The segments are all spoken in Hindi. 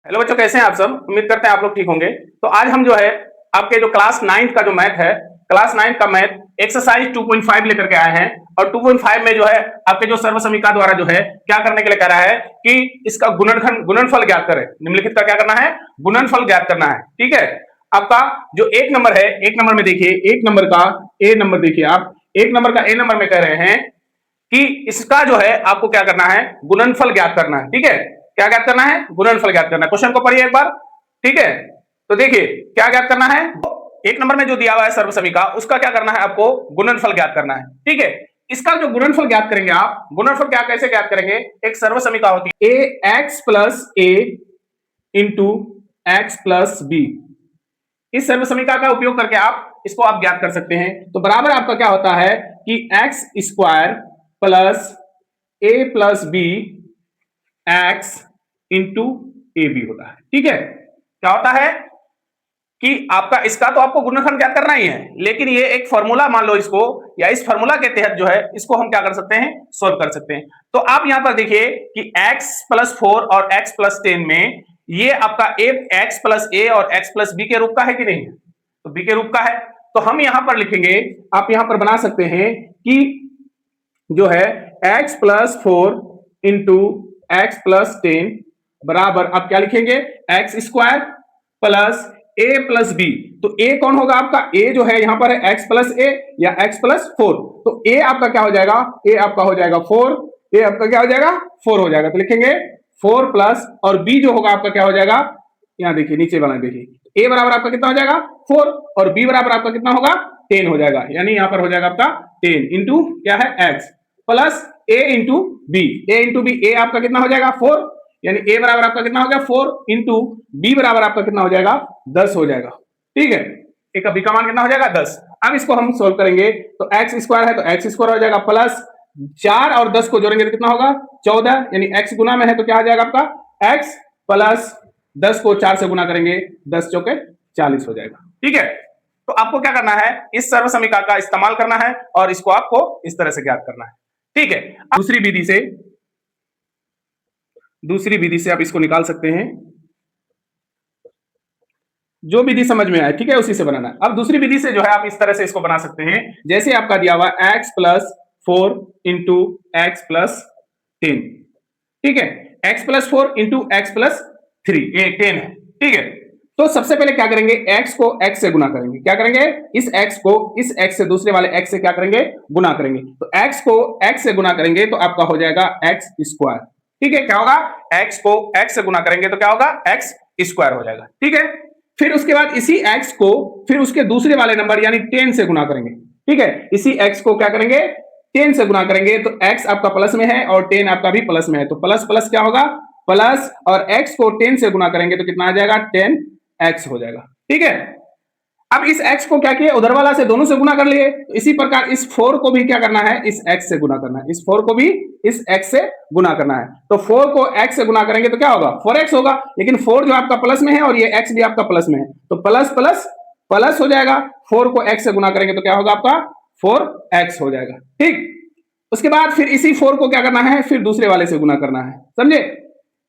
हेलो बच्चों, कैसे हैं आप सब। उम्मीद करते हैं आप लोग ठीक होंगे। तो आज हम जो है आपके जो क्लास 9 का जो मैथ है, क्लास 9 का मैथ एक्सरसाइज 2.5 लेकर के आए हैं। और 2.5 में जो है आपके जो सर्व समीकरण द्वारा जो है क्या करने के लिए कह रहा है कि इसका गुणनफल ज्ञात करें। निम्नलिखित का क्या करना है, गुणनफल ज्ञात करना है। ठीक है। आपका जो एक नंबर है, एक नंबर में देखिए, एक नंबर का ए नंबर देखिए, आप एक नंबर का ए नंबर में कह रहे हैं कि इसका जो है आपको क्या करना है, गुणनफल ज्ञात करना है। ठीक है, क्या ज्ञात करना है, गुणनफल ज्ञात करना है। क्वेश्चन को पढ़िए एक बार। ठीक है, तो देखिए क्या ज्ञात करना है। एक नंबर में जो दिया हुआ है सर्व समीकरण, उसका क्या करना है, आपको गुणनफल ज्ञात करना है। ठीक है, इसका जो गुणनफल ज्ञात करेंगे आप, गुणनफल क्या कैसे ज्ञात करेंगे, एक सर्व समीकरण होती है ए एक्स प्लस ए इंटू एक्स प्लस बी। इस सर्व समीकरण का उपयोग करके आप इसको आप ज्ञात कर सकते हैं। तो बराबर आपका क्या होता है कि x square plus a plus b x into a b होता है। ठीक है, क्या होता है कि आपका इसका तो आपको गुणनफल ज्ञात करना ही है, लेकिन ये एक फॉर्मूला मान लो इसको, या इस फॉर्मूला के तहत जो है इसको हम क्या कर सकते हैं, सोल्व कर सकते हैं। तो आप यहां पर देखिए कि x प्लस 4 और x प्लस 10 में ये आपका x प्लस ए और x प्लस बी के रूप का है कि नहीं है, तो b के रूप का है। तो हम यहां पर लिखेंगे, आप यहां पर बना सकते हैं कि जो है x plus 4 into x plus 10 बराबर आप क्या लिखेंगे, x square plus a plus B. तो ए कौन होगा आपका, ए जो है यहां पर है एक्स प्लस ए या एक्स प्लस 4। तो ए आपका क्या हो जाएगा, ए आपका हो जाएगा 4, ए आपका क्या हो जाएगा 4 हो जाएगा। तो लिखेंगे 4 प्लस, और बी जो होगा आपका क्या हो जाएगा, यहां देखिए नीचे वाला देखिए, ए बराबर आपका कितना हो जाएगा 4 और बी बराबर आपका कितना होगा 10 हो जाएगा। यानी यहां पर हो जाएगा आपका 10 इंटू क्या है एक्स प्लस ए इंटू बी। ए इंटू बी, ए आपका कितना हो जाएगा 4, यानी ए बराबर आपका कितना हो गया 4 इंटू बी बराबर आपका कितना हो जाएगा 10 हो जाएगा। ठीक है, ए का बी का मान कितना हो जाएगा 10। अब इसको हम सोल्व करेंगे तो एक्स स्क्वायर है तो एक्स स्क्वायर हो जाएगा प्लस 4 और 10 को जोड़ेंगे तो कितना होगा 14, यानी एक्स गुना में है तो क्या आ जाएगा आपका एक्स प्लस 10 को 4 से गुना करेंगे 10 चौके 40 हो जाएगा। ठीक है, तो आपको क्या करना है, इस सर्व समीकरण का इस्तेमाल करना है और इसको आपको इस तरह से ज्ञात करना है। ठीक है, दूसरी विधि से आप इसको निकाल सकते हैं, जो विधि समझ में आए। ठीक है, उसी से बनाना है। अब दूसरी विधि से जो है आप इस तरह से इसको बना सकते हैं, जैसे आपका दिया हुआ x plus 4 into x plus 10। ठीक है, x plus 4 into x plus 3, ये 10 है। ठीक है, तो सबसे पहले क्या करेंगे, x को x से गुना करेंगे। क्या करेंगे, इस x को इस x से दूसरे वाले x से क्या करेंगे, गुना करेंगे। तो x को x से गुना करेंगे तो आपका हो जाएगा x स्क्वायर। ठीक है, क्या होगा, x को x से गुना करेंगे तो क्या होगा x स्क्वायर हो जाएगा। ठीक है, फिर उसके बाद इसी x को फिर उसके दूसरे वाले नंबर यानी 10 से गुना करेंगे। ठीक है, इसी x को क्या करेंगे 10 से गुना करेंगे तो x आपका प्लस में है और 10 आपका भी प्लस में है, तो प्लस प्लस क्या होगा प्लस, और x को 10 से गुना करेंगे तो कितना आ जाएगा 10x हो जाएगा। ठीक है, अब इस x को क्या किए, उधर वाला से दोनों से गुना कर लिए। तो इसी प्रकार इस 4 को भी क्या करना है, इस x से गुना करना है, इस 4 को भी इस x से गुना करना है। तो 4 को x से गुना करेंगे तो क्या होगा 4x होगा, लेकिन 4 जो आपका प्लस में है और ये x भी आपका प्लस में है, तो प्लस प्लस प्लस हो जाएगा। 4 को x से गुना करेंगे तो क्या होगा आपका 4x हो जाएगा। ठीक, उसके बाद फिर इसी 4 को क्या करना है, फिर दूसरे वाले से गुना करना है, समझे।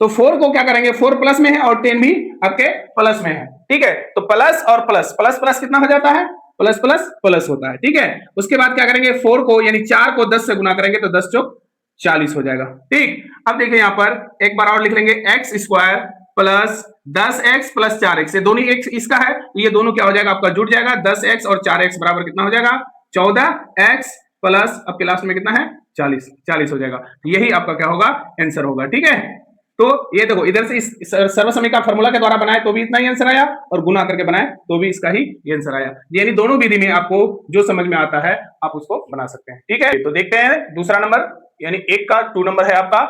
तो 4 को क्या करेंगे, 4 प्लस में है और 10 भी आपके प्लस में है। ठीक है, तो प्लस और प्लस प्लस प्लस कितना हो जाता है, प्लस प्लस प्लस होता है। ठीक है, उसके बाद क्या करेंगे 4 को यानी 4 को 10 से गुना करेंगे तो 10 चौक 40 हो जाएगा। ठीक, अब देखिए यहां पर एक बार और लिख लेंगे x square plus 10x plus 4x, ये दोनों x इसका है, ये दोनों क्या हो जाएगा आपका जुड़ जाएगा, 10x और 4x बराबर कितना हो जाएगा 14x प्लस अब के लास्ट में कितना है 40 हो जाएगा। यही आपका क्या होगा आंसर होगा। ठीक है, तो ये देखो इधर से इस सर्व समीकरण फार्मूला के द्वारा बनाए तो भी इतना ही आंसर आया, और गुना करके बनाए तो भी इसका ही आंसर आया। यानी दोनों विधि में आपको जो समझ में आता है आप उसको बना सकते हैं। ठीक है, तो देखते हैं दूसरा नंबर, यानी एक का 2 नंबर है आपका।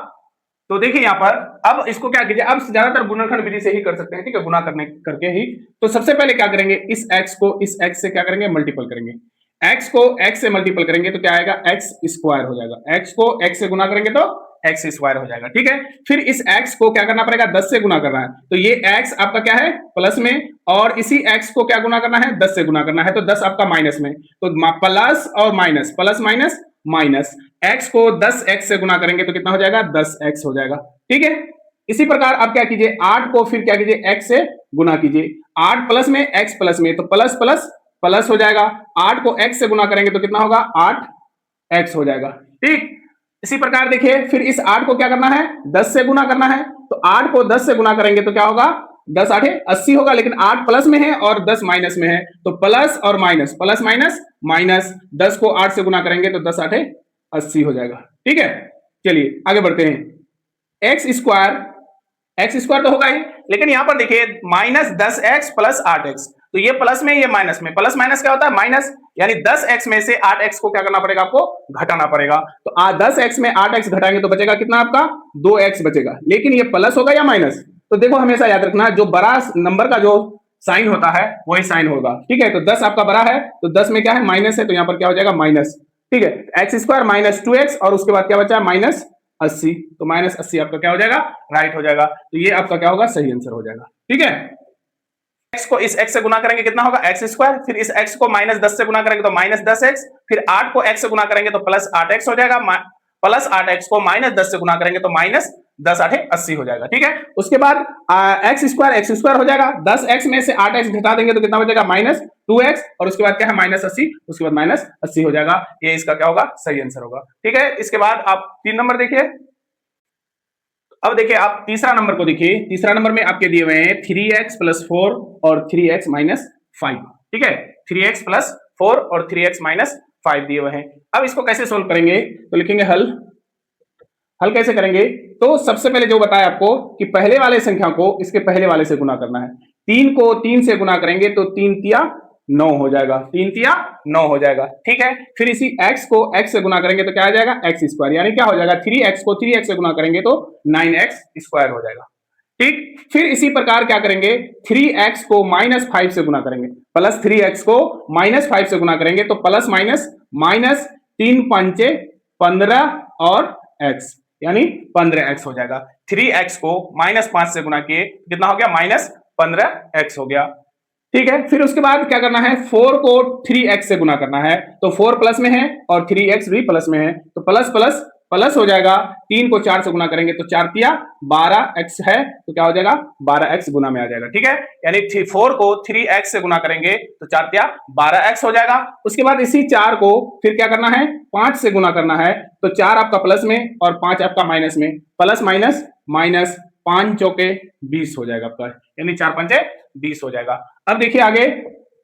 तो देखिए यहां पर अब इसको क्या कीजिए, अब ज्यादातर गुणनखंड विधि से ही कर सकते हैं। ठीक है, गुना करने करके ही। तो सबसे पहले क्या करेंगे, इस x को इस x से क्या करेंगे मल्टीपल करेंगे, x को x से मल्टीपल करेंगे तो क्या आएगा x स्क्वायर हो जाएगा, x को x से गुना करेंगे तो x स्क्वायर हो जाएगा। ठीक है, फिर इस x को क्या करना पड़ेगा 10 से गुना करना है, तो ये x आपका क्या है प्लस में, और इसी x को क्या गुना करना है 10 से गुना करना है, तो 10 आपका माइनस में, तो प्लस और minus plus minus minus, x को 10x से गुना करेंगे तो कितना हो जाएगा 10x हो जाएगा। ठीक है, इसी प्रकार आप क्या कीजिए, 8 को फिर क्या कीजिए, x से गुना कीजिए। 8 प्लस में x प्लस में, तो प्लस प्लस प्लस हो जाएगा। 8 को x से गुना करेंगे तो कितना होगा, 8x हो जाएगा। ठीक, इसी प्रकार देखिए फिर इस 8 को क्या करना है, 10 से गुना करना है। तो 8 को 10 से गुना करेंगे तो क्या होगा, 10 8 80 होगा, लेकिन 8 प्लस में है और 10 माइनस में है, तो प्लस और माइनस, प्लस माइनस माइनस, 10 को 8 से गुना करेंगे तो 10 8 80 हो जाएगा। ठीक है, चलिए आगे बढ़ते हैं। एक्स स्क्वायर तो होगा ही, लेकिन यहां पर देखिए माइनस 10x प्लस 8x, तो ये प्लस में ये माइनस में, प्लस माइनस क्या होता है, माइनस, यानी 10x में से 8x को क्या करना पड़ेगा, आपको घटाना पड़ेगा। तो 10x में 8x घटाएंगे तो बचेगा कितना, आपका 2x बचेगा, लेकिन ये प्लस होगा या माइनस। तो देखो हमेशा याद रखना, जो बड़ा नंबर का जो साइन होता है वही साइन होगा। ठीक है, तो 10 आपका बड़ा है, तो 10 में क्या है, माइनस है, तो यहां पर क्या हो जाएगा, माइनस। ठीक है, एक्स स्क्वायर माइनस 2x और उसके बाद क्या बचा, माइनस 80, तो माइनस 80 आपका क्या हो जाएगा, राइट हो जाएगा। तो ये आपका क्या होगा, सही आंसर हो जाएगा। ठीक है, x को इस x से गुना करेंगे कितना होगा, एक्स स्क्वायर, फिर इस x को माइनस 10 से गुना करेंगे तो माइनस 10x, फिर 8 को x से गुना करेंगे तो प्लस 8x हो जाएगा, प्लस 8x को माइनस 10 से गुना करेंगे तो माइनस 10 8 80 हो जाएगा। ठीक है, उसके बाद एक्स स्क्वायर हो जाएगा, 10x में से 8x घटा देंगे तो कितना बचेगा, माइनस 2x, और उसके बाद क्या है, माइनस 80, उसके बाद माइनस 80 हो जाएगा। ये इसका क्या होगा, सही आंसर होगा। ठीक है, इसके बाद आप 3 नंबर देखिए। अब देखिए आप तीसरा नंबर को देखिए, तीसरा नंबर में आपके दिए हुए हैं 3x प्लस 4 और 3x माइनस 5। ठीक है, 3x प्लस 4 और 3x माइनस 5 दिए हुए हैं। अब इसको कैसे सोल्व करेंगे, तो लिखेंगे हल कैसे करेंगे, तो सबसे पहले जो बताया आपको कि पहले वाले संख्या को इसके पहले वाले से गुना करना है। 3 को 3 से गुना करेंगे तो 3 तिया 9 हो जाएगा, 3 तिया 9 हो जाएगा। ठीक है, फिर इसी x को x से गुना करेंगे तो क्या आ जाएगा, एक्स स्क्वायर, यानी क्या हो जाएगा, 3x को 3x से गुना करेंगे तो 9x स्क्वायर हो जाएगा। ठीक, फिर इसी प्रकार क्या करेंगे, 3x को माइनस 5 से गुना करेंगे, प्लस 3x को माइनस 5 से गुना करेंगे तो प्लस माइनस माइनस 3 पंचे 15 और x, यानी 15x हो जाएगा। 3x को माइनस 5 से गुना किए कितना हो गया, माइनस 15x हो गया। ठीक है, फिर उसके बाद क्या करना है, 4 को 3x से गुना करना है, तो 4 प्लस में है और 3x भी प्लस में है, तो प्लस प्लस प्लस हो जाएगा। 3 को 4 से गुना करेंगे तो 4 तिया 12x है, तो क्या हो जाएगा, 12x गुना में आ जाएगा। ठीक है, यानी 4 को 3x से गुना करेंगे तो 4 तिया 12x हो जाएगा। उसके बाद इसी 4 को फिर क्या करना है, 5 से गुना करना है, तो 4 आपका प्लस में और 5 आपका माइनस में, प्लस माइनस माइनस, 5 चौके 20 हो जाएगा आपका, यानी 4 पंचे 20 हो जाएगा। अब देखिए आगे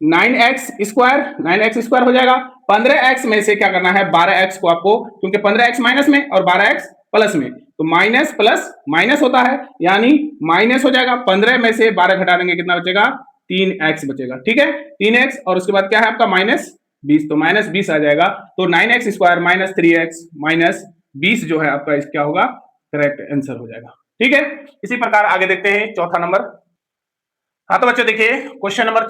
9x स्क्वायर हो जाएगा। 15x में से क्या करना है, 12x को आपको, क्योंकि 15x माइनस में और 12x प्लस में, तो माइनस प्लस माइनस होता है, यानी माइनस हो जाएगा। 15 में से 12 घटा देंगे कितना बचेगा, 3x बचेगा। ठीक है, 3x और उसके बाद क्या है आपका माइनस 20, तो माइनस 20 आ जाएगा। तो 9x square minus 3x minus 20 जो है आपका क्या होगा, करेक्ट आंसर हो जाएगा। ठीक है, इसी प्रकार आगे देखते हैं चौथा नंबर। हाँ तो बच्चों देखिए क्वेश्चन नंबर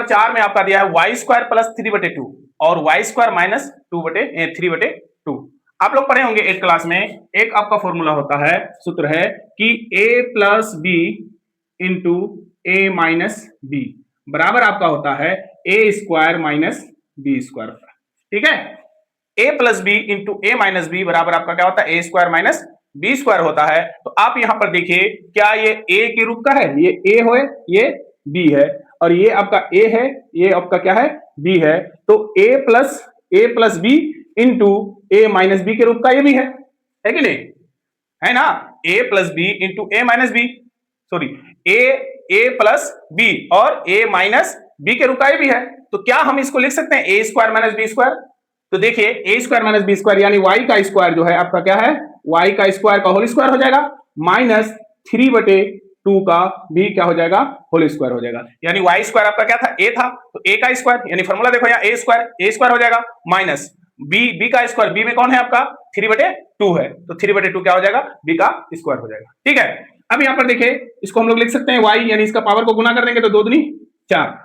4 में आपका दिया है वाई स्क्वायर प्लस 3/2 और वाई स्क्वायर माइनस 3/2। आप लोग पढ़े होंगे 8 क्लास में, एक आपका फॉर्मूला होता है, सूत्र है कि a plus B into A minus B बराबर आपका होता है a square minus B square. ठीक है, a plus B into A minus B बराबर आपका क्या होता है, a square minus B square होता है। तो आप यहां पर देखिए क्या ये a के रूप का है, ये a है, ये b है, और ये आपका a है, ये आपका क्या है, b है। तो a plus B into A minus B के रूप का ये भी है कि नहीं, है ना, a plus B into A minus B, sorry a plus B और a माइनस बी के रूप का ये भी है। तो क्या हम इसको लिख सकते हैं a square minus B square, तो देखिए a square minus B square यानी y का स्क्वायर जो है आपका क्या है, y का स्क्वायर का होल स्क्वायर हो जाएगा, माइनस 3/2 का भी क्या हो जाएगा, होल स्क्वायर हो जाएगा। यानी y स्क्वायर आपका क्या था, a था, तो a का स्क्वायर, यानी फॉर्मूला देखो यहाँ a स्क्वायर हो जाएगा, माइनस b का स्क्वायर, b में कौन है आपका 3/2 है, तो 3/2 क्या हो जाएगा, b का स्क्वायर हो जाएगा। ठीक है, अब यहाँ पर देखिए इसको हम लोग लिख सकते हैं y, यानी इसका पावर को गुना कर देंगे तो 2 दूनी 4,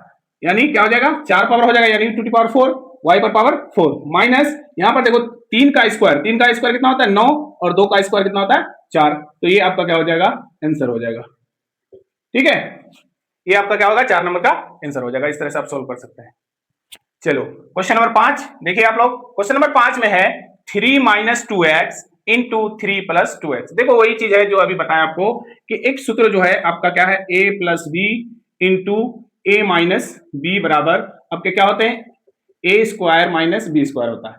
यानी क्या हो जाएगा, 4 पावर हो जाएगा, यानी 2⁴ y पर पावर 4, माइनस यहाँ पर देखो 3 का स्क्वायर कितना होता है 9 और 2 का स्क्वायर कितना होता है 4, तो ये आपका क्या हो जाएगा, आंसर हो जाएगा। ठीक है, ये आपका क्या होगा, 4 नंबर का आंसर हो जाएगा। इस तरह से आप सोल्व कर सकते हैं। चलो क्वेश्चन नंबर 5 देखिए आप लोग, क्वेश्चन नंबर 5 में है 3 - 2x इंटू 3 प्लस 2x। देखो वही चीज है जो अभी बताया आपको कि एक सूत्र जो है आपका क्या है, a plus B into A minus B बराबर आपके क्या होते हैं, A square minus B square होता है।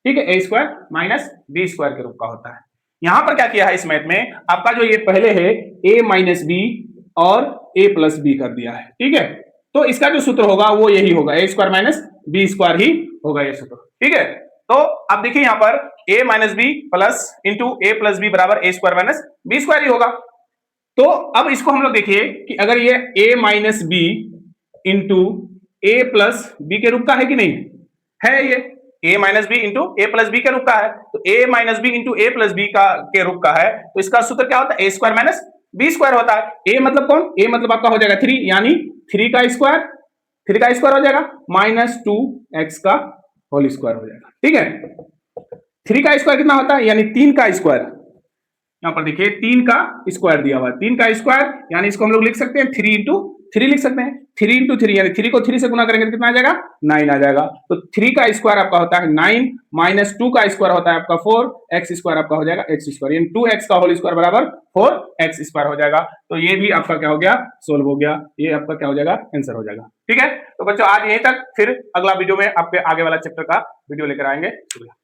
ठीक है, A square minus B square के रूप का होता है। यहां पर क्या किया है इस मैथ में, आपका जो ये पहले है a माइनस बी और a प्लस बी कर दिया है। ठीक है, तो इसका जो सूत्र होगा वो यही होगा, ए स्क्वायर माइनस बी स्क्वायर ही होगा ये सूत्र। ठीक है, तो आप देखिए यहां पर a minus B plus into A plus B बराबर A square minus B square ही होगा। तो अब इसको हम लोग देखिए कि अगर ये a minus B into A plus B के रूप का है कि नहीं है, ये a minus B into A plus B के रूप का है, तो a minus B into A plus B का के रूप का है, तो इसका सूत्र क्या होता है, A square minus B square होता है। a मतलब कौन, a मतलब आपका हो जाएगा 3, यानी 3 का स्क्वायर हो जाएगा माइनस 2x का होल स्क्वायर हो जाएगा। ठीक है, 3 का स्क्वायर कितना होता है, यानी 3 का स्क्वायर, यहां पर देखिए 3 का स्क्वायर दिया हुआ है, 3 का स्क्वायर यानी इसको हम लोग लिख सकते हैं 3 इंटू 3 लिख सकते हैं, 3 इंटू 3 यानी 3 को 3 से गुना करेंगे तो कितना आ जाएगा, 9 आ जाएगा। तो 3 का स्क्वायर आपका होता है 9 माइनस 2 का स्क्वायर होता है आपका 4, एक्स स्क्वायर आपका हो जाएगा एक्स स्क्वायर, यानी 2x का होल स्क्वायर बराबर 4x स्क्वायर हो जाएगा। तो ये भी आपका क्या हो गया, सोल्व हो गया, ये आपका क्या हो जाएगा, आंसर हो जाएगा। ठीक है, तो बच्चों आज यहीं तक, फिर अगला वीडियो में आपके आगे वाला चैप्टर का वीडियो लेकर आएंगे। शुक्रिया।